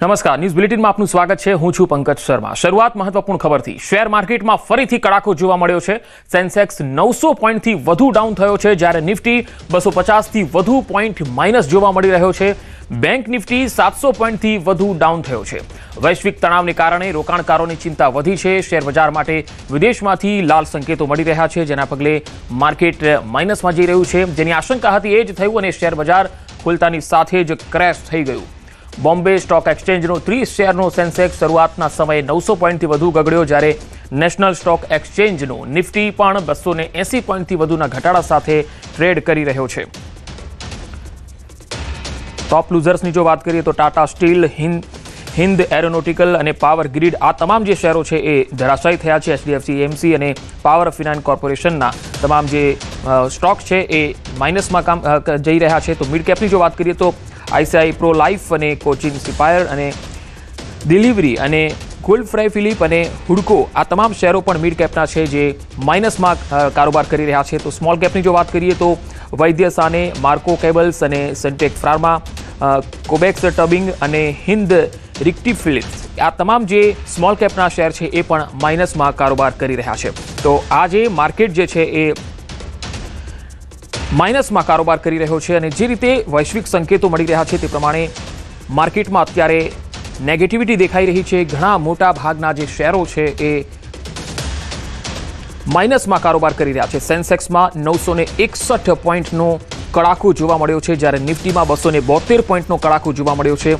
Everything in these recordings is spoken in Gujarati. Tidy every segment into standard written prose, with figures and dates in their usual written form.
નમસ્કાર, ન્યૂઝ બુલેટિનમાં આપનું સ્વાગત છે। હું છું પંકજ શર્મા। શરૂઆત મહત્વપૂર્ણ ખબરથી। શેર માર્કેટમાં ફરીથી કડાકો જોવા મળ્યો છે। સેન્સેક્સ 900 પોઈન્ટથી વધુ ડાઉન થયો છે, જ્યારે નિફ્ટી 250થી વધુ પોઈન્ટ માઇનસ જોવા મળી રહ્યો છે। બેંક નિફ્ટી 700 પોઈન્ટથી વધુ ડાઉન થયો છે। વૈશ્વિક તણાવને કારણે રોકાણકારોની ચિંતા વધી છે। શેર બજાર માટે વિદેશમાંથી લાલ સંકેતો મળી રહ્યા છે, જેના પગલે માર્કેટ માઇનસમાં જઈ રહ્યું છે। જેની આશંકા હતી એ જ થયું અને શેર બજાર ખુલતાની સાથે જ ક્રેશ થઈ ગયું। બોમ્બે સ્ટોક એક્સચેન્જનો 30 શેરનો સેન્સેક્સ શરૂઆતના સમયે 900 પોઈન્ટથી વધુ ગગડ્યો, જ્યારે નેશનલ સ્ટોક એક્સચેન્જનો નિફ્ટી પણ 280 પોઈન્ટથી વધુના ઘટાડા સાથે ટ્રેડ કરી રહ્યો છે। ટોપ લૂઝર્સની જો વાત કરીએ તો ટાટા સ્ટીલ, હિન્દ એરોનોટિકલ અને પાવર ગ્રીડ આ તમામ જે શેરો છે એ ધરાશાયી થયા છે। HDFC AMC અને પાવર ફિનાન્સ કોર્પોરેશનના તમામ જે સ્ટોક છે એ માઇનસમાં જઈ રહ્યા છે। તો મિડ કેપની જો વાત કરીએ તો ICICI પ્રો લાઈફ અને કોચિન સિપાયર અને ડિલિવરી અને ગોલ્ડફ્રાય ફિલિપ અને હુડકો આ તમામ શેરો પણ મિડ કેપના છે, જે માઇનસમાં કારોબાર કરી રહ્યા છે। તો સ્મોલ કેપની જો વાત કરીએ તો વૈદ્ય સાને, માર્કો કેબલ્સ અને સેન્ટેક ફાર્મા, કોબેક્સ ટબિંગ અને હિન્દ રિક્ટી ફિલિપ્સ આ તમામ જે સ્મોલ કેપના શેર છે એ પણ માઇનસમાં કારોબાર કરી રહ્યા છે। તો આ જે માર્કેટ જે છે એ માઇનસમાં કારોબાર કરી રહ્યો છે અને જે રીતે વૈશ્વિક સંકેતો મળી રહ્યા છે તે પ્રમાણે માર્કેટમાં અત્યારે નેગેટિવિટી દેખાઈ રહી છે। ઘણા મોટા ભાગના જે શેરો છે એ માઇનસમાં કારોબાર કરી રહ્યા છે। સેન્સેક્સમાં 961 પોઈન્ટનો કડાકો જોવા મળ્યો છે, જ્યારે નિફ્ટીમાં 272 પોઈન્ટનો કડાકો જોવા મળ્યો છે।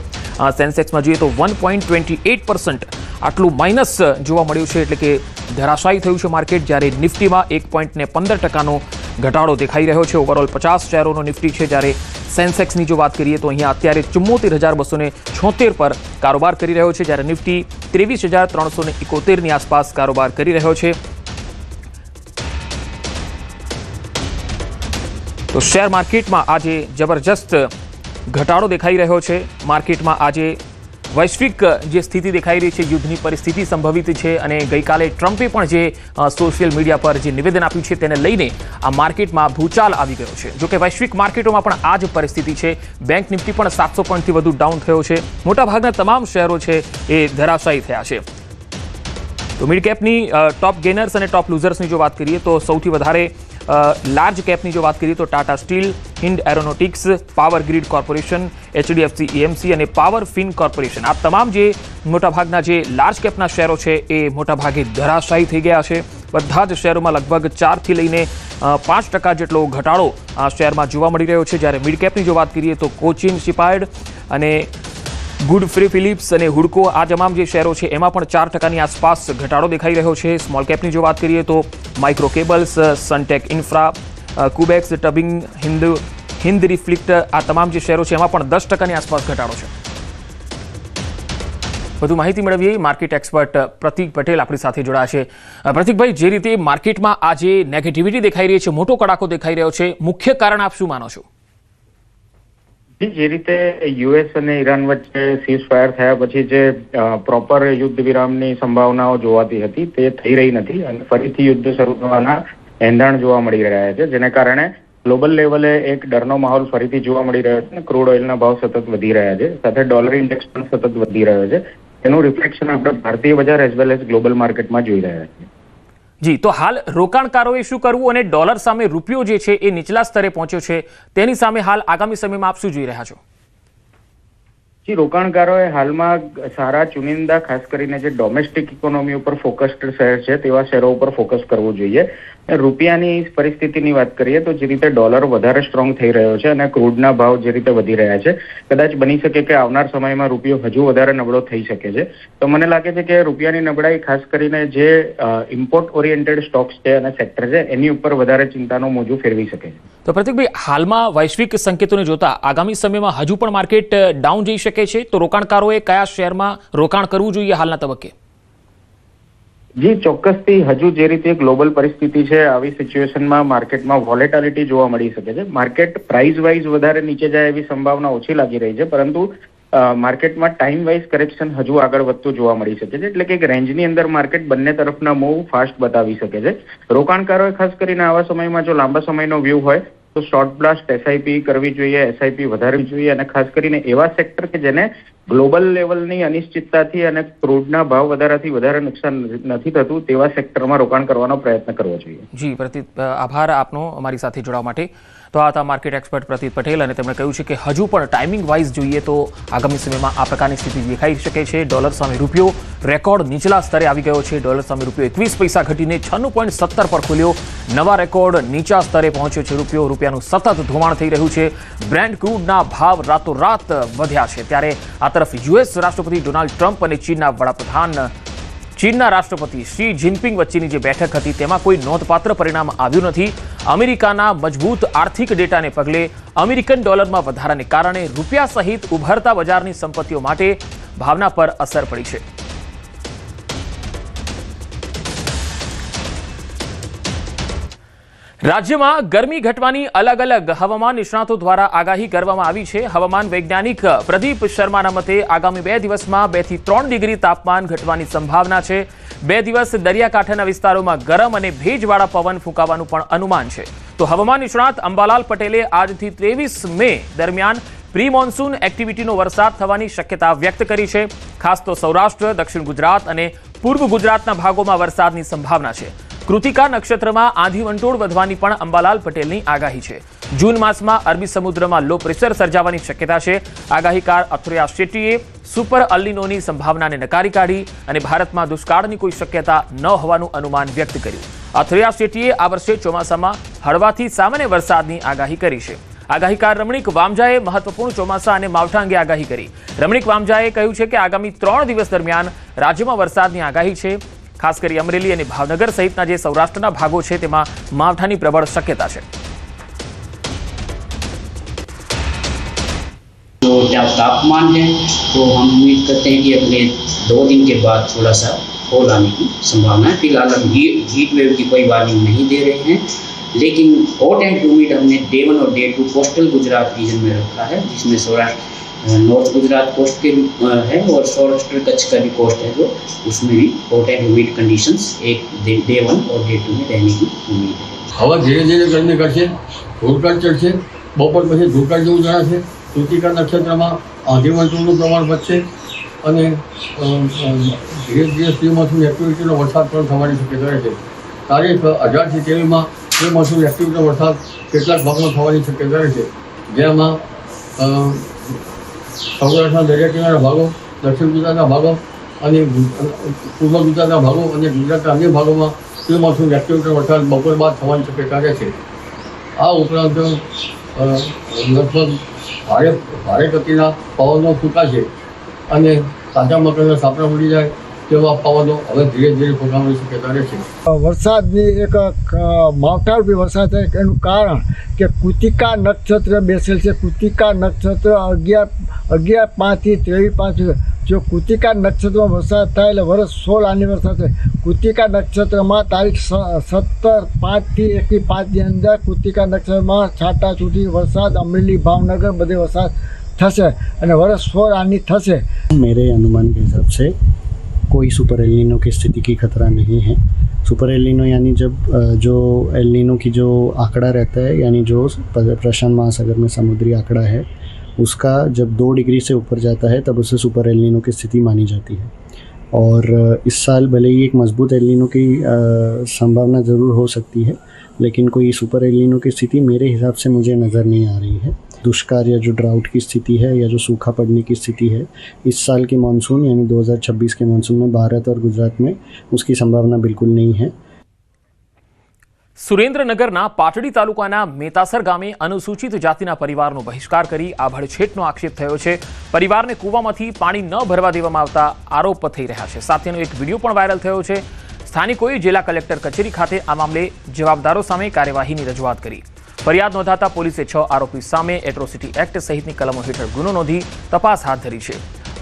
સેન્સેક્સમાં જોઈએ તો 1.28% આટલું માઇનસ જોવા મળ્યું છે, એટલે કે ધરાશાયી થયું છે માર્કેટ, જ્યારે નિફ્ટીમાં 1.15%નો ઘટાડો દેખાઈ રહ્યો છે। ઓવરઓલ 50 શેરોનો નિફ્ટી છે, જ્યારે સેન્સેક્સની જો વાત કરીએ તો અહીંયા અત્યારે 74,276 પર કારોબાર કરી રહ્યો છે, જ્યારે નિફ્ટી 23,371ની આસપાસ કારોબાર કરી રહ્યો છે। તો શેર માર્કેટમાં આજે જબરજસ્ત ઘટાડો દેખાઈ રહ્યો છે। માર્કેટમાં આજે વૈશ્વિક જે સ્થિતિ દેખાઈ રહી છે, યુદ્ધની પરિસ્થિતિ સંભવિત છે અને ગઈકાલે ટ્રમ્પે પણ જે સોશિયલ મીડિયા પર જે નિવેદન આપ્યું છે તેને લઈને આ માર્કેટમાં ભૂચાલ આવી ગયો છે। જોકે વૈશ્વિક માર્કેટોમાં પણ આ જ પરિસ્થિતિ છે। બેંક નિફ્ટી પણ 700 પોઈન્ટથી વધુ ડાઉન થયો છે। મોટાભાગના તમામ શેરો છે એ ધરાશાયી થયા છે। તો મિડ કેપની ટોપ ગેનર્સ અને ટોપ લૂઝર્સની જો વાત કરીએ તો સૌથી વધારે લાર્જ કેપની જો વાત કરીએ તો Tata steel, Hind aeronautics, power grid corporation, HDFC AMC અને પાવર ફિન કોર્પોરેશન આ તમામ જે મોટાભાગના જે લાર્જ કેપના શેરો છે એ મોટાભાગે ધરાશાયી થઈ ગયા છે। બધા જ શેરોમાં લગભગ 4થી લઈને 5% જેટલો ઘટાડો આ શેરમાં જોવા મળી રહ્યો છે, જ્યારે મિડ કેપની જો વાત કરીએ તો કોચિન શિપાયર્ડ અને ગુડફ્રી ફિલિપ્સ અને હુડકો આ તમામ જે શેરો છે એમાં પણ 4%ની આસપાસ ઘટાડો દેખાઈ રહ્યો છે। સ્મોલ કેપની જો વાત કરીએ તો micro cables, Sunteck infra, Kubex tubing, Hind રિફ્લિક્ટ આ તમામ જે શેરો છે એમાં પણ 10%ની આસપાસ ઘટાડો છે। વધુ માહિતી મેળવીએ માર્કેટ એક્સપર્ટ પ્રતિક પટેલ આપણી સાથે જોડાયા છે। પ્રતિકભાઈ, જે રીતે માર્કેટમાં આજે નેગેટિવિટી દેખાઈ રહી છે, મોટો કડાકો દેખાઈ રહ્યો છે, મુખ્ય કારણ આપ શું માનો છો? જે રીતે યુએસ અને ઈરાન વચ્ચે સીઝફાયર થયા પછી જે પ્રોપર યુદ્ધ વિરામની સંભાવનાઓ જોવાતી હતી તે થઈ રહી નથી અને ફરીથી યુદ્ધ શરૂ થવાના એંધાણ જોવા મળી રહ્યા છે, જેને કારણે ગ્લોબલ લેવલે એક ડરનો માહોલ ફરીથી જોવા મળી રહ્યો છે। ક્રૂડ ઓઇલના ભાવ સતત વધી રહ્યા છે, સાથે ડોલર ઇન્ડેક્સ પણ સતત વધી રહ્યો છે। તેનું રિફ્લેક્શન આપણે ભારતીય બજાર એઝ વેલ એઝ ગ્લોબલ માર્કેટમાં જોઈ રહ્યા છીએ। જી, તો હાલ રોકાણકારોએ શું કરવું અને ડોલર સામે રૂપિયો જે છે એ નીચલા સ્તરે પહોંચ્યો છે, તેની સામે હાલ આગામી સમયમાં આપ શું જોઈ રહ્યા છો? જી, રોકાણકારોએ હાલમાં સારા ચુનિંદા ખાસ કરીને જે ડોમેસ્ટિક ઇકોનોમી ઉપર ફોકસ્ડ શેર છે તેવા શેરો ઉપર ફોકસ કરવું જોઈએ। રૂપિયાની પરિસ્થિતિની વાત કરીએ તો જે રીતે ડોલર વધારે સ્ટ્રોંગ થઈ રહ્યો છે અને ક્રૂડના ભાવ જે રીતે વધી રહ્યા છે, કદાચ બની શકે કે આવનાર સમયમાં રૂપિયો હજુ વધારે નબળો થઈ શકે છે। તો મને લાગે છે કે રૂપિયાની નબળાઈ ખાસ કરીને જે ઇમ્પોર્ટ ઓરિએન્ટેડ સ્ટોક્સ છે અને સેક્ટર છે એની ઉપર વધારે ચિંતાનું મોજું ફેરવી શકે છે। તો પ્રતિકભાઈ, હાલમાં વૈશ્વિક સંકેતોને જોતા આગામી સમયમાં હજુ પણ માર્કેટ ડાઉન જઈ શકે છે, તો રોકાણકારોએ કયા શેરમાં રોકાણ કરવું જોઈએ હાલના તબક્કે? જી, ચોક્કસથી હજુ જે રીતે ગ્લોબલ પરિસ્થિતિ છે આવી સિચ્યુએશનમાં માર્કેટમાં વોલેટિલિટી જોવા મળી શકે છે। માર્કેટ પ્રાઇસ વાઇઝ વધારે નીચે જાય એવી સંભાવના ઓછી લાગી રહી છે, પરંતુ માર્કેટમાં ટાઈમ વાઇઝ કરેક્શન હજુ આગળ વધતું જોવા મળી શકે છે, એટલે કે એક રેન્જની અંદર માર્કેટ બંને તરફના મૂવ ફાસ્ટ બતાવી શકે છે। રોકાણકારોએ ખાસ કરીને આવા સમયમાં જો લાંબા સમયનો વ્યૂ હોય તો શોર્ટ બ્લાસ્ટ એસઆઈપી કરવી જોઈએ, એસઆઈપી વધારવી જોઈએ, અને ખાસ કરીને એવા સેક્ટર કે જેને ગ્લોબલ લેવલની અનિશ્ચિતતાથી અને ક્રૂડના ભાવ વધારાથી વધારે નુકસાન નથી થતું તેવા સેક્ટરમાં રોકાણ કરવાનો પ્રયત્ન કરવો જોઈએ. જી પ્રતીત, આભાર આપનો અમારી સાથે જોડાવા માટે. તો આ હતા માર્કેટ એક્સપર્ટ પ્રતીત પટેલ, અને તેમણે કહ્યું છે કે હજુ પણ ટાઈમિંગ વાઇઝ જોઈએ તો આગામી સમયમાં આ પ્રકારની સ્થિતિ દેખાઈ શકે છે. ડોલર સામે રૂપિયો રેકોર્ડ નીચલા સ્તરે આવી ગયો છે. ડોલર સામે રૂપિયો 21 પૈસા ઘટીને 96.70 પર ખુલ્યો. નવા રેકોર્ડ નીચા સ્તરે પહોંચ્યો છે રૂપિયાનું સતત ધોવાણ થઈ રહ્યું છે. બ્રેન્ટ ક્રૂડના ભાવ રાતોરાત વધ્યા છે. ત્યારે આ તરફ યુએસ રાષ્ટ્રપતિ ડોનાલ્ડ ટ્રમ્પ અને ચીનના રાષ્ટ્રપતિ શી જિનપિંગ વચ્ચેની જે બેઠક હતી તેમાં કોઈ નોંધપાત્ર પરિણામ આવ્યું નથી. અમેરિકાના મજબૂત આર્થિક ડેટાને પગલે અમેરિકન ડોલરમાં વધારાને કારણે રૂપિયા સહિત ઉભરતા બજારની સંપત્તિઓ માટે ભાવના પર અસર પડી છે. રાજ્યમાં ગરમી ઘટવાની અલગ અલગ હવામાન નિષ્ણાતો દ્વારા આગાહી કરવામાં આવી છે. હવામાન વૈજ્ઞાનિક પ્રદીપ શર્માના મતે આગામી 2 દિવસમાં 2 થી 3 ડિગ્રી તાપમાન ઘટવાની સંભાવના છે. 2 દિવસ દરિયાકાંઠાના વિસ્તારોમાં ગરમ અને ભેજવાળા પવન ફૂંકાવાનું પણ અનુમાન છે. તો હવામાન નિષ્ણાત અંબાલાલ પટેલે આજથી 23 મે દરમિયાન પ્રી મોન્સૂન એક્ટિવિટીનો વરસાદ થવાની શક્યતા વ્યક્ત કરી છે. ખાસ તો સૌરાષ્ટ્ર, દક્ષિણ ગુજરાત અને પૂર્વ ગુજરાતના ભાગોમાં વરસાદની સંભાવના છે. કૃતિકા નક્ષત્રમાં આંધી વંટોળ વધવાની પણ અંબાલાલ પટેલની આગાહી છે. જૂન માસમાં અરબી સમુદ્રમાં લો પ્રેશર સર્જાવાની શક્યતા છે. આગાહીકાર અથુરિયા શેટ્ટીએ સુપર અલ્નિનોની સંભાવનાને નકારી કાઢી અને ભારતમાં દુષ્કાળની કોઈ શક્યતા ન હોવાનું અનુમાન વ્યક્ત કર્યું. અથુરિયા શેટ્ટીએ આ વર્ષે ચોમાસામાં હળવાથી સામાન્ય વરસાદની આગાહી કરી છે. આગાહીકાર રમણીક વામજાએ મહત્વપૂર્ણ ચોમાસા અને માવઠા અંગે આગાહી કરી. રમણીક વામજાએ કહ્યું છે કે આગામી 3 દિવસ દરમિયાન રાજ્યમાં વરસાદની આગાહી છે. ખાસ કરી અમરેલી અને ભાવનગર સહિતના જે સૌરાષ્ટ્રના ભાગો છે તેમાં માવઠાની પ્રબળ શક્યતા છે. तो क्या तापमान है तो हम उम्मीद करते हैं कि अगले 2 दिन के बाद थोड़ा सा फॉल आने की संभावना है. फिलहाल हम हीट वेव की कोई वार्निंग नहीं दे रहे हैं, लेकिन हॉट एंड ह्यूमिड हमने डे 1 और डे 2 कोस्टल गुजरात रीजन में रखा है, जिसमें सौराष्ट्र नॉर्थ गुजरात कोस्ट के है और सौराष्ट्र कच्छ का भी कोस्ट है, जो उसमें भी हॉट एंड ह्यूमिड कंडीशंस एक डे 1 और डे 2 में रहने की उम्मीद है. हवा धीरे धीरे गरमी करશે, ધૂળકાટ ચડશે, બપોર પછી ધૂળકાટ જેવું જણાશે. કૃતિકા નક્ષત્રમાં આંધી વંટોળનું પ્રમાણ વધશે અને ધીરે ધીરે પ્રી મોન્સૂન એક્ટિવિટીનો વરસાદ પણ થવાની શક્યતા રહેશે. તારીખ 18 થી 23 પ્રી મોન્સૂન એક્ટિવિટીનો વરસાદ કેટલાક ભાગમાં થવાની શક્યતા રહેશે, જેમાં સૌરાષ્ટ્રના દરિયા કિનારાના ભાગો, દક્ષિણ ગુજરાતના ભાગો અને પૂર્વ ગુજરાતના ભાગો અને ગુજરાતના અન્ય ભાગોમાં પ્રી મોન્સૂન એક્ટિવિટીનો વરસાદ બપોર બાદ થવાની શક્યતા રહેશે. આ ઉપરાંત લગભગ ભારે ગતિના પવનો ફૂંકાશે અને કાચા મકાનના સાપડા પડી જાય તેવા પવનો હવે ધીરે ધીરે ફૂંકાવાની શક્યતા રહેશે. વરસાદની એક માવઠારૂપી વરસાદ થાય એનું કારણ કે કૃતિકા નક્ષત્ર બેસેલ છે. કૃતિકા નક્ષત્ર 11/5 થી 23/5. જો કૃતિકા નક્ષત્રમાં વરસાદ થાય એટલે વર્ષ 16 આની વરસાદ થાય. કૃતિકા નક્ષત્રમાં તારીખ 17/5 થી 21/5ની અંદર કૃતિકા નક્ષત્રમાં છાંટાછૂટી વરસાદ અમરેલી, ભાવનગર બધે વરસાદ થશે અને વર્ષ 16 આની થશે. मेरे अनुमान के हिसाब से कोई सुपर एल नीनो की स्थिति की खतरा नहीं है. सुपर एल नीनो यानी जब जो एल नीनो की जो आंकड़ा रहता है, यानी जो प्रशांत महासागर में समुद्री आंकड़ा है, उसका जब 2 डिग्री से ऊपर जाता है तब उसे सुपर एल नीनो की स्थिति मानी जाती है. और इस साल भले ही एक मजबूत एल नीनो की संभावना ज़रूर हो सकती है, लेकिन कोई सुपर एल नीनो की स्थिति मेरे हिसाब से मुझे नज़र नहीं आ रही है. दुष्काल या जो ड्राउट की स्थिति है या जो सूखा पड़ने की स्थिति है, इस साल के मानसून यानी 2026 के मानसून में भारत और गुजरात में उसकी संभावना बिल्कुल नहीं है. સુરેન્દ્રનગરના પાટડી તાલુકાના મેતાસર ગામે અનુસૂચિત જાતિના પરિવારનો બહિષ્કાર કરી આભડછેટનો આક્ષેપ થયો છે. પરિવારને કૂવામાંથી પાણી ન ભરવા દેવામાં આવતા આરોપ થઈ રહ્યા છે. સાથેનો એક વિડીયો પણ વાયરલ થયો છે. સ્થાનિકોએ જિલ્લા કલેક્ટર કચેરી ખાતે આ મામલે જવાબદારો સામે કાર્યવાહીની રજૂઆત કરી. ફરિયાદ નોંધાતા પોલીસે 6 આરોપી સામે એટ્રોસિટી એક્ટ સહિતની કલમો હેઠળ ગુનો નોંધી તપાસ હાથ ધરી છે.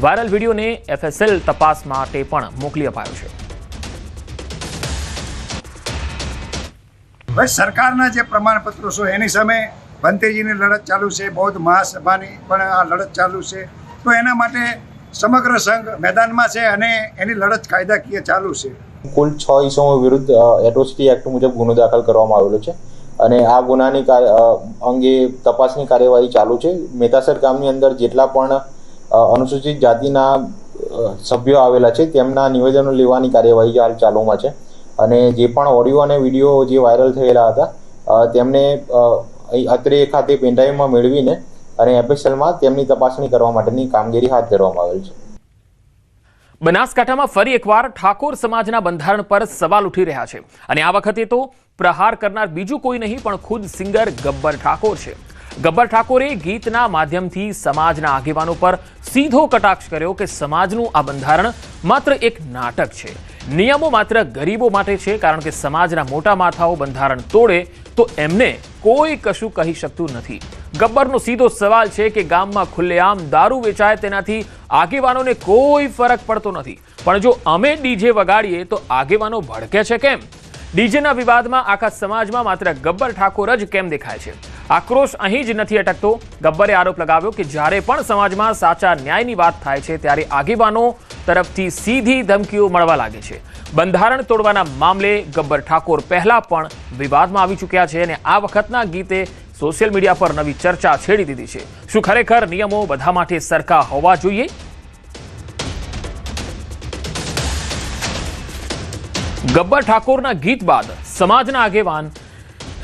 વાયરલ વિડીયોને FSL તપાસ માટે પણ મોકલી અપાયો છે. હવે સરકારના જે પ્રમાણપત્રો છે એની સામે ભંતેજીની લડત ચાલુ છે, બૌદ્ધ મહાસભાની પણ આ લડત ચાલુ છે. તો એના માટે સમગ્ર સંઘ મેદાનમાં છે અને એની લડત કાયદાકીય ચાલુ છે. કુલ 6 ઇસમો વિરુદ્ધ એટ્રોસિટી એક્ટ મુજબ ગુનો દાખલ કરવામાં આવેલો છે. અને આ ગુનાની અંગે તપાસની કાર્યવાહી ચાલુ છે. મેતાસર ગામની અંદર જેટલા પણ અનુસૂચિત જાતિના સભ્યો આવેલા છે તેમના નિવેદનો લેવાની કાર્યવાહી હાલ ચાલુમાં છે. અને જે પણ ઓડિયો અને વિડીયો જે વાયરલ થયેલા હતા તેમને અત્રે ખાતે પેનડ્રાઈવમાં મેળવીને અને એફએસએલમાં તેમની તપાસણી કરવા માટેની કામગીરી હાથ ધરવામાં આવેલ છે. બનાસકાંઠામાં ફરી એકવાર ઠાકોર સમાજના બંધારણ પર સવાલ ઉઠી રહ્યા છે અને આ વખતે તો પ્રહાર કરનાર બીજું કોઈ નહીં પણ ખુદ સિંગર ગબ્બર ઠાકોર છે. ગબ્બર ઠાકોરે ગીતના માધ્યમથી સમાજના આગેવાનો પર સીધો કટાક્ષ કર્યો કે સમાજનું આ બંધારણ માત્ર એક નાટક છે, નિયમો માત્ર ગરીબો માટે છે, કારણ કે સમાજના મોટા માથાઓ બંધારણ તોડે તો એમને કોઈ કશું કહી શકતું નથી. ગબ્બરનો સીધો સવાલ છે કે ગામમાં ખુલ્લેઆમ દારૂ વેચાય તેનાથી આગેવાનોને કોઈ ફરક પડતો નથી, પણ જો અમે ડીજે વગાડીએ તો આગેવાનો ભડકે છે કેમ? ડીજેના વિવાદમાં આખા સમાજમાં માત્ર ગબ્બર ઠાકોર જ કેમ દેખાય છે? આક્રોશ અહીં જ નથી અટકતો. ગબ્બરે આરોપ લગાવ્યો કે જ્યારે પણ સમાજમાં સાચા ન્યાયની વાત થાય છે ત્યારે આગેવાનો તરફથી સીધી ધમકીઓ મળવા લાગે છે. બંધારણ તોડવાના મામલે ગબ્બર ઠાકોર પહેલા પણ વિવાદમાં આવી ચૂક્યા છે અને આ વખતના ગીતે સોશિયલ મીડિયા પર નવી ચર્ચા છેડી દીધી છે. શું ખરેખર નિયમો બધા માટે સરખા હોવા જોઈએ? ગબ્બર ઠાકોરના ગીત બાદ સમાજના આગેવાન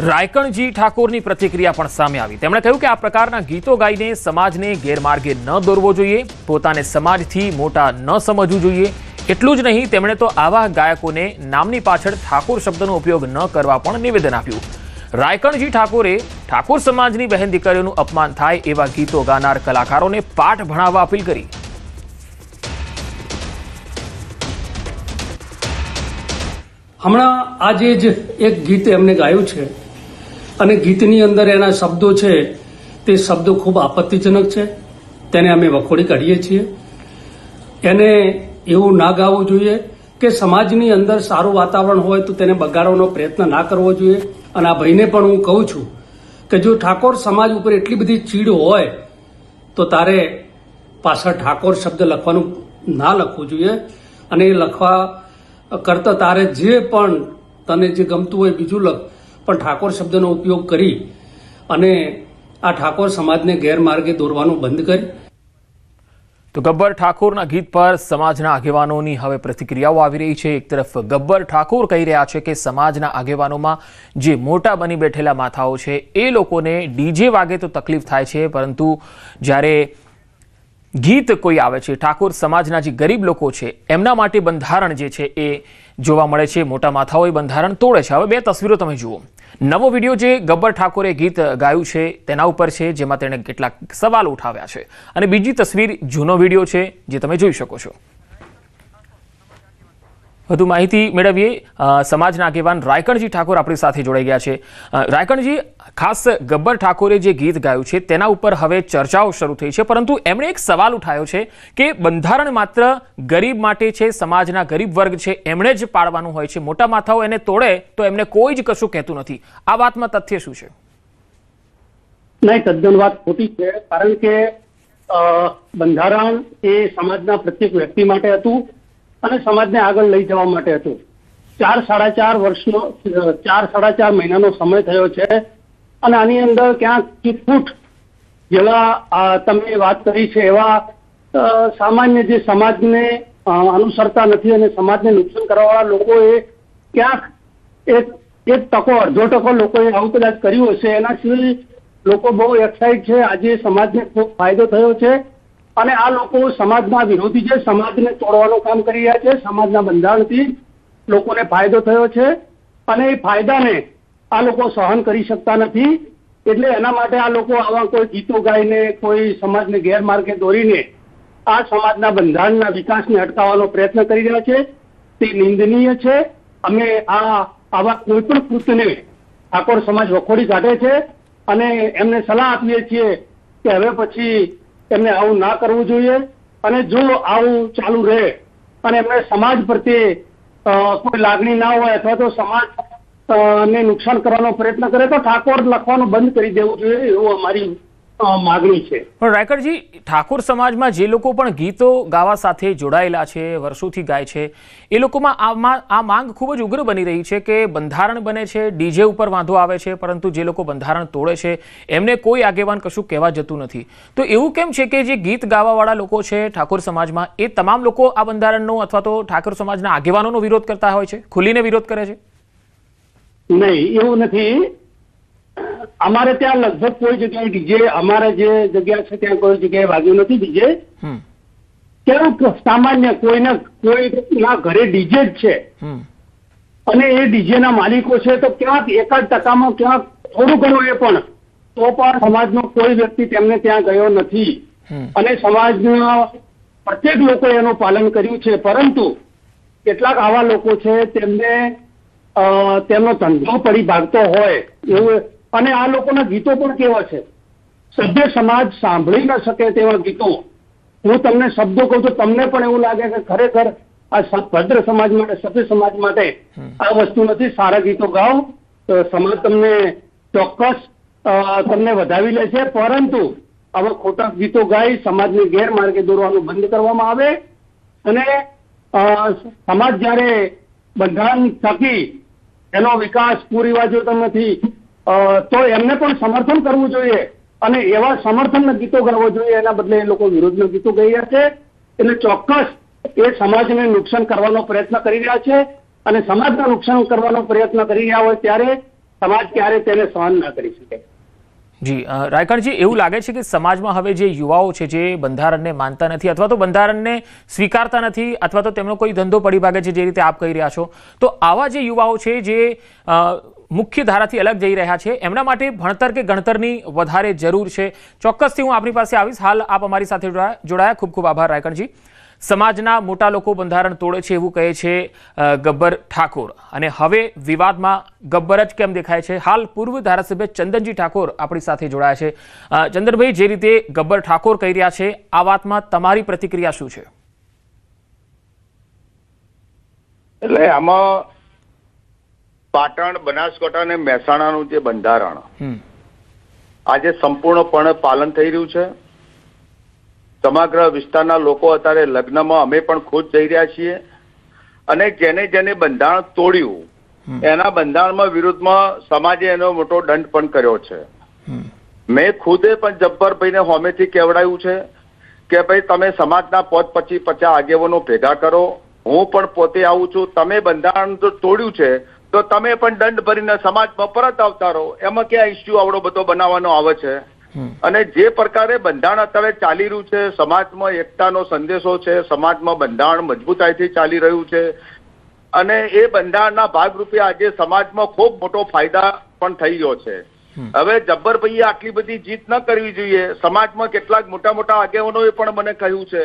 રાયકણજી ઠાકોરની પ્રતિક્રિયા પણ સામે આવી. તેમણે કહ્યું કે આ પ્રકારના ગીતો ગાઈને સમાજને ગેરમાર્ગે ન દોરવો જોઈએ, પોતાને સમાજથી મોટા ન સમજવું જોઈએ. એટલું જ નહીં, તેમણે તો આવા ગાયકોને નામની પાછળ ઠાકોર શબ્દનો ઉપયોગ ન કરવા પણ નિવેદન આપ્યું. રાયકણજી ઠાકોરે ઠાકોર સમાજની બહેન દીકરીઓનું અપમાન થાય એવા ગીતો ગાનાર કલાકારોને પાઠ ભણાવવા અપીલ કરી. હમણાં આજે જ એક ગીત એમને ગાયું છે અને ગીતની અંદર એના શબ્દો છે તે શબ્દો ખૂબ આપત્તિજનક છે. તેને અમે વખોડી કાઢીએ છીએ. એને એવું ના ગાવું જોઈએ કે સમાજની અંદર સારું વાતાવરણ હોય તો તેને બગાડવાનો પ્રયત્ન ના કરવો જોઈએ. અને આ ભાઈને પણ હું કહું છું કે જો ઠાકોર સમાજ ઉપર એટલી બધી ચીડ હોય તો તારે પાછળ ઠાકોર શબ્દ લખવાનું ના લખવું જોઈએ. અને એ લખવા કરતા તારે જે પણ તને જે ગમતું હોય બીજું લખ, પણ ઠાકોર શબ્દનો ઉપયોગ કરી અને આ ઠાકોર સમાજને ગેરમાર્ગે દોરવાનું બંધ કરી. તો ગબ્બર ઠાકોરના ગીત પર સમાજના આગેવાનોની હવે પ્રતિક્રિયાઓ આવી રહી છે. એક તરફ ગબ્બર ઠાકોર કહી રહ્યા છે કે સમાજના આગેવાનોમાં જે મોટા બની બેઠેલા માથાઓ છે એ લોકોને ડીજે વાગે તો તકલીફ થાય છે, પરંતુ જ્યારે ગીત કોઈ આવે છે, ઠાકોર સમાજના જે ગરીબ લોકો છે એમના માટે બંધારણ જે છે એ જોવા મળે છે, મોટા માથાઓએ બંધારણ તોડે છે. હવે બે તસવીરો તમે જુઓ. નવો વિડીયો જે ગબ્બર ઠાકોરે ગીત ગાયું છે તેના ઉપર છે, જેમાં તેણે કેટલાક સવાલ ઉઠાવ્યા છે, અને બીજી તસવીર જૂનો વિડીયો છે જે તમે જોઈ શકો છો. વધુ માહિતી મેળવીએ. સમાજના આગેવાન રાયકણજી ઠાકોર આપણી સાથે જોડાઈ ગયા છે. રાયકણજી, ખાસ ગબ્બર ઠાકોરે જે ગીત ગાયું છે તેના ઉપર હવે ચર્ચાઓ શરૂ થઈ છે, પરંતુ એમણે એક સવાલ ઉઠાવ્યો છે કે બંધારણ માત્ર ગરીબ માટે છે, સમાજના ગરીબ વર્ગ છે એમણે જ પાડવાનું હોય છે, મોટા માથાઓ એને તોડે તો એમને કોઈ જ કશું કહેતું નથી. આ વાતમાં તથ્ય શું છે? નહીં, તદ્દન વાત ખોટી છે. કારણ કે બંધારણ એ સમાજના પ્રત્યેક વ્યક્તિ માટે હતું અને સમાજને આગળ લઈ જવા માટે હતું. 4-4.5 મહિનાનો સમય થયો છે અને આની અંદર ક્યાંક ચીટફૂટ જેવા તમે વાત કરી છે એવા સામાન્ય જે સમાજને અનુસરતા નથી અને સમાજને નુકસાન કરવાવાળા લોકોએ ક્યાંક એક ટકો, અડધો ટકો લોકોએ આવું કદાચ કર્યું હશે. એના સિવાય લોકો બહુ એક્સાઇટ છે. આજે સમાજને ખૂબ ફાયદો થયો છે અને આ લોકો સમાજના વિરોધી છે, સમાજને તોડવાનું કામ કરી રહ્યા છે. સમાજના બંધારણથી લોકોને ફાયદો થયો છે અને એ ફાયદાને આ લોકો સહન કરી શકતા નથી. એટલે એના માટે આ લોકો આવા કોઈ ગીતો ગાઈને, કોઈ સમાજને ગેરમાર્ગે દોરીને આ સમાજના બંધારણના વિકાસને અટકાવવાનો પ્રયત્ન કરી રહ્યા છે. તે નિંદનીય છે. અમે આવા કોઈ પણ કૃત્યને ઠાકોર સમાજ વખોડી કાઢે છે અને એમને સલાહ આપીએ છીએ કે હવે પછી એમને આવું ના કરવું જોઈએ. અને જો આવું ચાલુ રહે અને એમને સમાજ પ્રત્યે કોઈ લાગણી ના હોય અથવા તો સમાજ ને નુકસાન કરવાનો પ્રયત્ન કરે તો ઠાકોર લખવાનું બંધ કરી દેવું જોઈએ, એવું અમારી માગણી છે. પણ રાયકરજી, ઠાકોર સમાજમાં જે લોકો પણ ગીતો ગાવા સાથે જોડાયેલા છે, વર્ષોથી ગાય છે, એ લોકોમાં આ માંગ ખૂબ જ ઉગ્ર બની રહી છે કે બંધારણ બને છે, ડીજે ઉપર વાંધો આવે છે, પરંતુ જે લોકો બંધારણ તોડે છે એમને કોઈ આગેવાન કશું કહેવા જતું નથી. તો એવું કેમ છે કે જે ગીત ગાવાવાળા લોકો છે ઠાકોર સમાજમાં, એ તમામ લોકો આ બંધારણનો અથવા તો ઠાકોર સમાજના આગેવાનોનો વિરોધ કરતા હોય છે, ખુલીને વિરોધ કરે છે? નહીં, એવું નથી. અમારે ત્યાં લગભગ કોઈ જગ્યાએ ડીજે, અમારે જે જગ્યા છે ત્યાં કોઈ જગ્યાએ વાગ્યું નથી ડીજે. ત્યાં સામાન્ય કોઈના ઘરે ડીજે જ છે અને એ ડીજે ના માલિકો છે, તો ક્યાંક 1% ક્યાંક થોડું ઘણું એ પણ, તો પણ સમાજનો કોઈ વ્યક્તિ તેમને ત્યાં ગયો નથી અને સમાજના પ્રત્યેક લોકોએ એનું પાલન કર્યું છે. પરંતુ કેટલાક આવા લોકો છે તેમને તેમનો ધંધો પડી ભાગતો હોય એવું, અને આ લોકોના ગીતો પણ કેવા છે, સભ્ય સમાજ સાંભળી ન શકે તેવા ગીતો. હું તમને શબ્દો કહું તો તમને પણ એવું લાગે કે ખરેખર આ ભદ્ર સમાજ માટે, સભ્ય સમાજ માટે આ વસ્તુ નથી. સારા ગીતો ગાઓ તો સમાજ તમને ચોક્કસ તમને વધાવી લે છે, પરંતુ આવા ખોટા ગીતો ગાઈ સમાજને ગેરમાર્ગે દોરવાનું બંધ કરવામાં આવે અને સમાજ જયારે બંધારણ થકી એનો વિકાસ કુરિવાજો નથી તો એમને પણ સમર્થન કરવું જોઈએ અને એવા સમર્થનના ગીતો ગાવા જોઈએ. એના બદલે એ લોકો વિરોધના ગીતો ગાઈ રહ્યા છે, એટલે ચોક્કસ એ સમાજને નુકસાન કરવાનો પ્રયત્ન કરી રહ્યા છે અને સમાજને નુકસાન કરવાનો પ્રયત્ન કરી રહ્યા હોય ત્યારે સમાજ ક્યારે તેને સહન ના કરી શકે. જી રાયકરજી, એવું લાગે છે કે સમાજમાં હવે જે યુવાઓ છે જે બંધારણને માનતા નથી અથવા તો બંધારણને સ્વીકારતા નથી અથવા તો તેમનો કોઈ ધંધો પડી ભાગે છે, જે રીતે આપ કહી રહ્યા છો, તો આવા જે યુવાઓ છે જે મુખ્ય ધારાથી અલગ જઈ રહ્યા છે એમના માટે ભણતર કે ગણતરની વધારે જરૂર છે. ચોક્કસથી હું આપની પાસે આવીશ. હાલ આપ અમારી સાથે જોડાયા, ખૂબ ખૂબ આભાર રાયકરજી. સમાજના મોટા લોકો બંધારણ તોડે છે એવું કહે છે ગબ્બર ઠાકોર, અને હવે વિવાદમાં ગબ્બર જ કેમ દેખાય છે? હાલ પૂર્વ ધારાસભ્ય ચંદનજી ઠાકોર આપણી સાથે જોડાયા છે. ચંદનભાઈ, જે રીતે ગબ્બર ઠાકોર કહી રહ્યા છે, આ વાતમાં તમારી પ્રતિક્રિયા શું છે? એટલે આમાં પાટણ, બનાસકાંઠા અને મહેસાણાનું જે બંધારણ આજે સંપૂર્ણપણે પાલન થઈ રહ્યું છે. સમગ્ર વિસ્તારના લોકો અત્યારે લગ્નમાં અમે પણ ખુદ જઈ રહ્યા છીએ અને જેને જેને બંધારણ તોડ્યું એના બંધારણમાં વિરુદ્ધમાં સમાજે એનો મોટો દંડ પણ કર્યો છે. મેં ખુદે પણ જબ્બરભાઈને હોમેથી કહેવડાયું છે કે ભાઈ તમે સમાજના 25-50 આગેવાનો ભેગા કરો, હું પણ પોતે આવું છું, તમે બંધારણ તોડ્યું છે તો તમે પણ દંડ ભરીને સમાજમાં પરત આવતા રહો. એમાં ક્યાં ઇસ્યુ આવડો બધો બનાવવાનો આવે છે? અને જે પ્રકારે બંધારણ અત્યારે ચાલી રહ્યું છે, સમાજમાં એકતાનો સંદેશો છે, સમાજમાં બંધારણ મજબૂતાઈથી ચાલી રહ્યું છે અને એ બંધારણના ભાગરૂપે આજે સમાજમાં ખૂબ મોટો ફાયદા પણ થઈ ગયો છે. હવે જબ્બરભાઈએ આટલી બધી જીત ન કરવી જોઈએ. સમાજમાં કેટલાક મોટા મોટા આગેવાનોએ પણ મને કહ્યું છે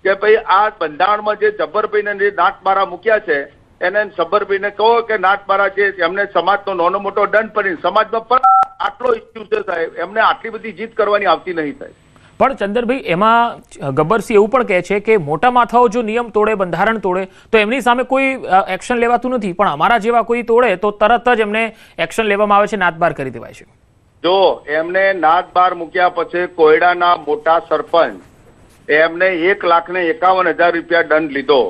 કે ભાઈ આ બંધારણમાં જે જબ્બરભાઈને જે નાટબારા મૂક્યા છે એને જબ્બરભાઈને કહો કે નાટબારા જે એમને સમાજનો નાનો મોટો દંડ પડી સમાજમાં પણ આટલો ઇસ્યુ છે સાહેબ, એમને આટલી બધી જીત કરવાની આવતી નહીં થાય. પણ ચંદરભાઈ, એમાં ગબ્બરસિંહ એવું પણ કહે છે કે મોટા માથાઓ જો નિયમ તોડે, બંધારણ તોડે તો એમની સામે કોઈ એક્શન લેવાતું નથી, પણ અમારા જેવા કોઈ તોડે તો તરત જ એમને એક્શન લેવામાં આવે છે, નાતબાર કરી દેવાય છે. જો એમને નાતબાર મૂક્યા પછી કોયડાના મોટા સરપંચ એમને 1,51,000 રૂપિયા દંડ લીધો.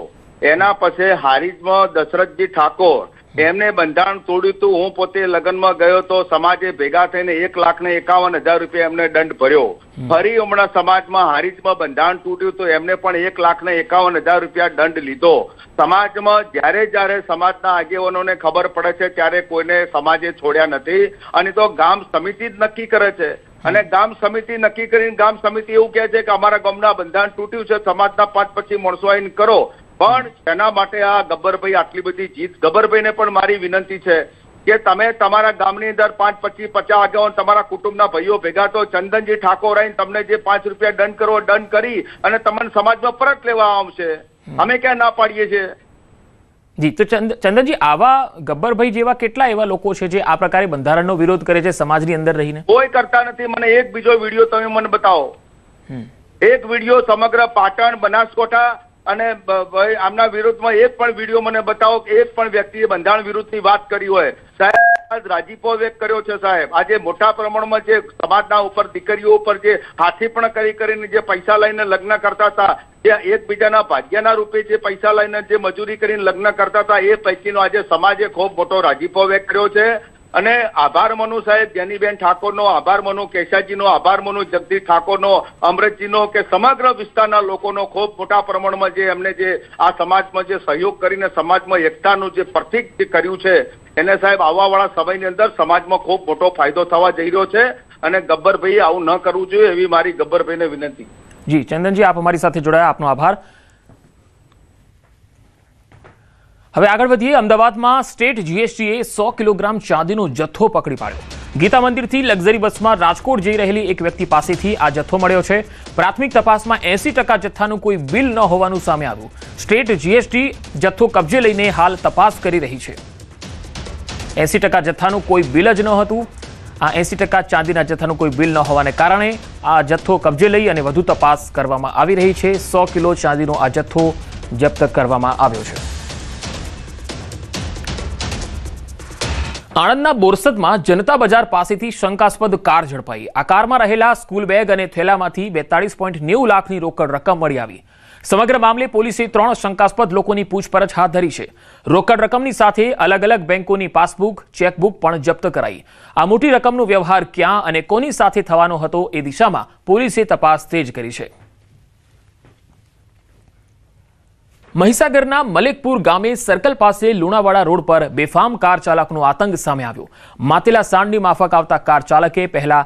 એના પછી હારીજમાં દશરથજી ઠાકોર એમને બંધારણ તોડ્યું હતું. હું પોતે લગ્નમાં ગયો તો સમાજે ભેગા થઈને 1,51,000 રૂપિયા એમને દંડ ભર્યો. ફરી હમણાં સમાજમાં હારીજમાં બંધારણ તૂટ્યું તો એમને પણ 1,51,000 રૂપિયા દંડ લીધો. સમાજમાં જ્યારે સમાજના આગેવાનોને ખબર પડે છે ત્યારે કોઈને સમાજે છોડ્યા નથી અને તો ગામ સમિતિ જ નક્કી કરે છે. અને ગામ સમિતિ નક્કી કરીને ગામ સમિતિ એવું કહે છે કે અમારા ગામના બંધારણ તૂટ્યું છે, સમાજના 5-25 માણસો આવીને કરો. પણ એના માટે આ ગબ્બરભાઈ આટલી બધી જીત, ગબ્બરભાઈને પણ મારી વિનંતી છે કે તમે તમારા ગામની અંદર 5-25-50 આગેવાન તમારા કુટુંબના ભાઈઓ ભેગા તો ચંદનજી ઠાકોર આવીને તમને જે 5 રૂપિયા દંડ કરવો દંડ કરી અને તમને સમાજમાં પરત લેવા આવશે. અમે ક્યાં ના પાડીએ છીએ? જી, તો ચંદનજી, આવા ગબ્બરભાઈ જેવા કેટલા એવા લોકો છે જે આ પ્રકારે બંધારણનો વિરોધ કરે છે સમાજની અંદર રહીને? કોઈ કરતા નથી. મને એક બીજો વિડીયો તમે મને બતાવો. એક વિડીયો સમગ્ર પાટણ, બનાસકાંઠા અને આમના વિરુદ્ધમાં એક પણ વિડીયો મને બતાવો કે એક પણ વ્યક્તિએ બંધારણ વિરુદ્ધની વાત કરી હોય. સાહેબ, રાજીપો વ્યક્ત કર્યો છે સાહેબ. આજે મોટા પ્રમાણમાં જે સમાજના ઉપર દીકરીઓ ઉપર જે હાથી પણ કરીને જે પૈસા લઈને લગ્ન કરતા હતા, જે એકબીજાના ભાગ્યના રૂપે જે પૈસા લઈને જે મજૂરી કરીને લગ્ન કરતા હતા, એ પૈકીનો આજે સમાજે ખૂબ મોટો રાજીપો વ્યક્ત કર્યો છે. અને આભાર માનું સાહેબ જેનીબેન ઠાકોરનો, આભાર માનું કેશાજીનો, આભાર માનું જગદીશ ઠાકોરનો, અમૃતજીનો, કે સમગ્ર વિસ્તારના લોકોનો ખૂબ મોટા પ્રમાણમાં જે એમને જે આ સમાજમાં જે સહયોગ કરીને સમાજમાં એકતાનું જે પ્રતીક જે કર્યું છે, એને સાહેબ આવવાવાળા સમયની અંદર સમાજમાં ખૂબ મોટો ફાયદો થવા જઈ રહ્યો છે. અને ગબ્બરભાઈ આવું ન કરવું જોઈએ એવી મારી ગબ્બરભાઈને વિનંતી. જી ચંદનજી, આપ અમારી સાથે જોડાયા, આપનો આભાર. હવે આગળ વધીએ. અમદાવાદમાં સ્ટેટ જીએસટીએ 100 કિલોગ્રામ ચાંદીનો જથ્થો પકડી પાડ્યો. ગીતા મંદિરથી લક્ઝરી બસમાં રાજકોટ જઈ રહેલી એક વ્યક્તિ પાસેથી આ જથ્થો મળ્યો છે. પ્રાથમિક તપાસમાં 80% જથ્થાનું કોઈ બિલ ન હોવાનું સામે આવ્યું. સ્ટેટ જીએસટી જથ્થો કબજે લઈને હાલ તપાસ કરી રહી છે. 80% જથ્થાનું કોઈ બિલ જ ન હતું. આ 80% ચાંદીના જથ્થાનું કોઈ બિલ ન હોવાને કારણે આ જથ્થો કબજે લઈ અને વધુ તપાસ કરવામાં આવી રહી છે. 100 કિલો ચાંદીનો આ જથ્થો જપ્ત કરવામાં આવ્યો છે. આણંદના બોરસદમાં જનતા બજાર પાસેથી શંકાસ્પદ કાર ઝડપાઈ. આ કારમાં રહેલા સ્કૂલ બેગ અને થેલામાંથી 42.90 લાખની રોકડ રકમ મળી આવી. સમગ્ર મામલે પોલીસે 3 શંકાસ્પદ લોકોની પૂછપરછ હાથ ધરી છે. રોકડ રકમની સાથે અલગ અલગ બેંકોની પાસબુક, ચેકબુક પણ જપ્ત કરાઈ. આ મોટી રકમનો વ્યવહાર ક્યાં અને કોની સાથે થવાનો હતો એ દિશામાં પોલીસે તપાસ તેજ કરી છે. મહીસાગરના મલેકપુર ગામે સર્કલ પાસે લુણાવાડા રોડ પર બેફામ કાર ચાલકનો આતંક સામે આવ્યો. માતેલા સાંડની માફક આવતા કાર ચાલકે પહેલા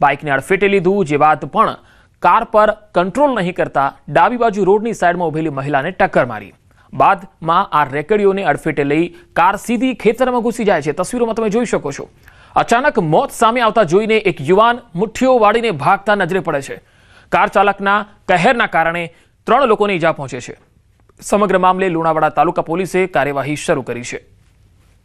બાઇકને અડફેટે લીધું, જે બાદ પણ કાર પર કંટ્રોલ નહીં કરતા ડાબી બાજુ રોડની સાઈડમાં ઉભેલી મહિલાને ટક્કર મારી. બાદમાં આ રેકડીઓને અડફેટે લઈ કાર સીધી ખેતરમાં ઘૂસી જાય છે. તસવીરોમાં તમે જોઈ શકો છો. અચાનક મોત સામે આવતા જોઈને એક યુવાન મુઠ્ઠીઓ વાળીને ભાગતા નજરે પડે છે. કાર ચાલકના કહેરના કારણે 3 લોકોને ઈજા પહોંચે છે. સમગ્ર મામલે લુણાવાડા તાલુકા પોલીસે કાર્યવાહી શરૂ કરી છે.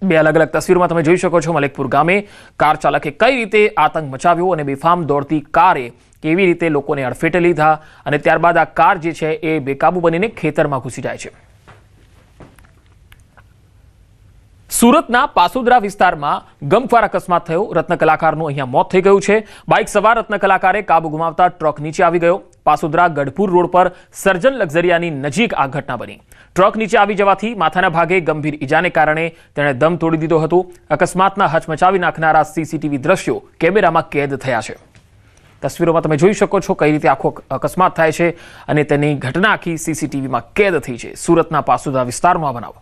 2 અલગ અલગ તસવીરોમાં તમે જોઈ શકો છો. મલેકપુર ગામે કાર ચાલકે કઈ રીતે આતંક મચાવ્યો અને બેફામ દોડતી કારે કેવી રીતે લોકોને અડફેટે લીધા અને ત્યારબાદ આ કાર જે છે એ બેકાબુ બનીને ખેતરમાં ઘૂસી જાય છે. સુરતના પાસોદરા વિસ્તારમાં ગમખ્વાર અકસ્માત થયો. રત્ન કલાકારનું અહીંયા મોત થઈ ગયું છે. બાઇક સવાર રત્ન કલાકારે કાબુ ગુમાવતા ટ્રક નીચે આવી ગયો. પાસોદરા ગઢપુર રોડ પર સર્જન લક્ઝરિયાની નજીક આ ઘટના બની. ટ્રક નીચે આવી જવાથી માથાના ભાગે ગંભીર ઈજાને કારણે તેણે દમ તોડી દીધો હતો. અકસ્માતના હચમચાવી નાખનારા સીસીટીવી દ્રશ્યો કેમેરામાં કેદ થયા છે. તસવીરોમાં તમે જોઈ શકો છો કઈ રીતે આખો અકસ્માત થાય છે અને તેની ઘટના આખી સીસીટીવીમાં કેદ થઈ છે. સુરતના પાસોદરા વિસ્તારમાં બનાવ.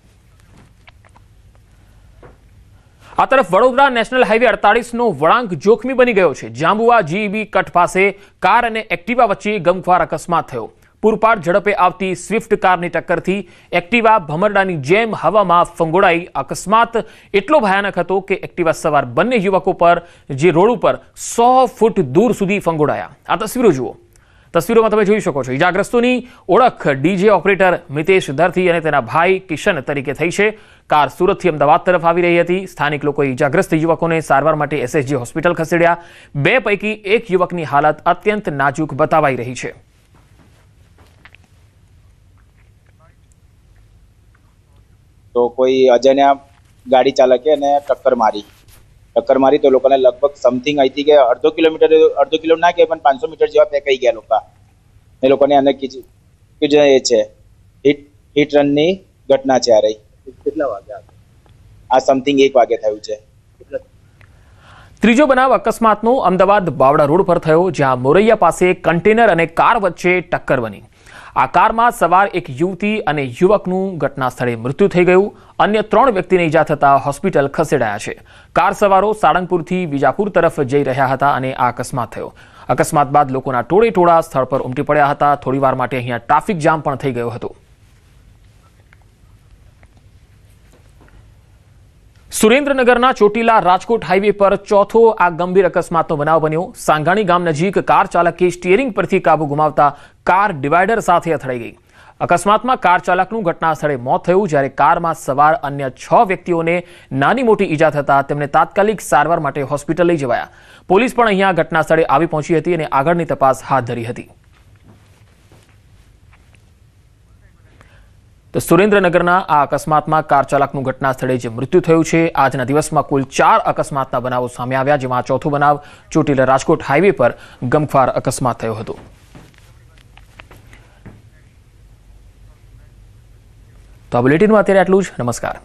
આ તરફ વડોદરા નેશનલ હાઈવે 48નો વળાંક જોખમી બની ગયો છે. જાંબુઆ જીઈબી કટ પાસે કાર અને એક્ટિવા વચ્ચે ગમખ્વાર અકસ્માત થયો. પૂરપાટ ઝડપે આવતી સ્વિફ્ટ કારની ટક્કરથી એક્ટિવા ભમરડાની જેમ હવામાં ફંગોળાઈ. અકસ્માત એટલો ભયાનક હતો કે એક્ટિવા સવાર બંને યુવકો પર જે રોડ ઉપર 100 ફૂટ દૂર સુધી ફંગોળાયા. આ તસવીરો જુઓ. તસવીરોમાં તમે જોઈ શકો છો. ઇજાગ્રસ્તોની ઓળખ ડીજે ઓપરેટર મિતેશ ધરથી અને તેના ભાઈ કિશન તરીકે થઈ છે. કાર સુરતથી અમદાવાદ તરફ આવી રહી હતી. સ્થાનિક લોકોએ ઇજાગ્રસ્ત યુવકોને સારવાર માટે એસએસજી હોસ્પિટલ ખસેડ્યા. 2 પૈકી 1 યુવકની હાલત અત્યંત નાજુક બતાવાઈ રહી છે. તો કોઈ અજાણ્યા ગાડી ચાલકે એને ટક્કર મારી તો લોકોને લગભગ સમથિંગ અહીંથી કે અડધો કિલો ના કે પણ 500 મીટર જેવા ફેંકાઈ ગયા લોકો. એ લોકોને અને એ છે હિટ રનની ઘટના છે. આ રહી કેટલા વાગ્યા? આ સમથિંગ 1 વાગે થયું છે. ત્રીજો બનાવ અકસ્માતનો અમદાવાદ બાવડા રોડ પર થયો, જ્યાં મોરૈયા પાસે કન્ટેનર અને કાર વચ્ચે ટક્કર બની. આ કારમાં સવાર એક યુવતી અને યુવકનું ઘટના સ્થળે મૃત્યુ થઈ ગયું. અન્ય 3 વ્યક્તિને ઈજા થતા હોસ્પિટલ ખસેડાયા છે. કાર સવારો સાળંગપુરથી વિજાપુર તરફ જઈ રહ્યા હતા અને આ અકસ્માત થયો. અકસ્માત બાદ લોકોના ટોળે સ્થળ પર ઉમટી પડ્યા હતા. થોડીવાર માટે અહીંયા ટ્રાફિક જામ પણ થઈ ગયો હતો. સુરેન્દ્રનગરના ચોટીલા રાજકોટ હાઈવે પર ચોથો આ ગંભીર અકસ્માતનો બનાવ બન્યો. સાંગાણી ગામ નજીક કાર ચાલકે સ્ટીયરિંગ પરથી કાબુ ગુમાવતા કાર ડિવાઈડર સાથે અથડાઈ ગઈ. અકસ્માતમાં કાર ચાલકનું ઘટના સ્થળે મોત થયું, જ્યારે કારમાં સવાર અન્ય 6 વ્યક્તિઓને નાની મોટી ઈજા થતા તેમને તાત્કાલિક સારવાર માટે હોસ્પિટલ લઈ જવાયા. પોલીસ પણ અહીંયા ઘટના સ્થળે આવી પહોંચી હતી અને આગળની તપાસ હાથ ધરી હતી. તો સુરેન્દ્રનગરના આ અકસ્માતમાં કાર ચાલકનું ઘટના સ્થળે જ મૃત્યુ થયું છે. આજના દિવસમાં કુલ 4 અકસ્માતના બનાવો સામે આવ્યા, જેમાં ચોથો બનાવ ચોટીલા રાજકોટ હાઈવે પર ગમખ્વાર અકસ્માત થયો હતો. તો આ બુલેટિનમાં અત્યારે આટલું જ. નમસ્કાર.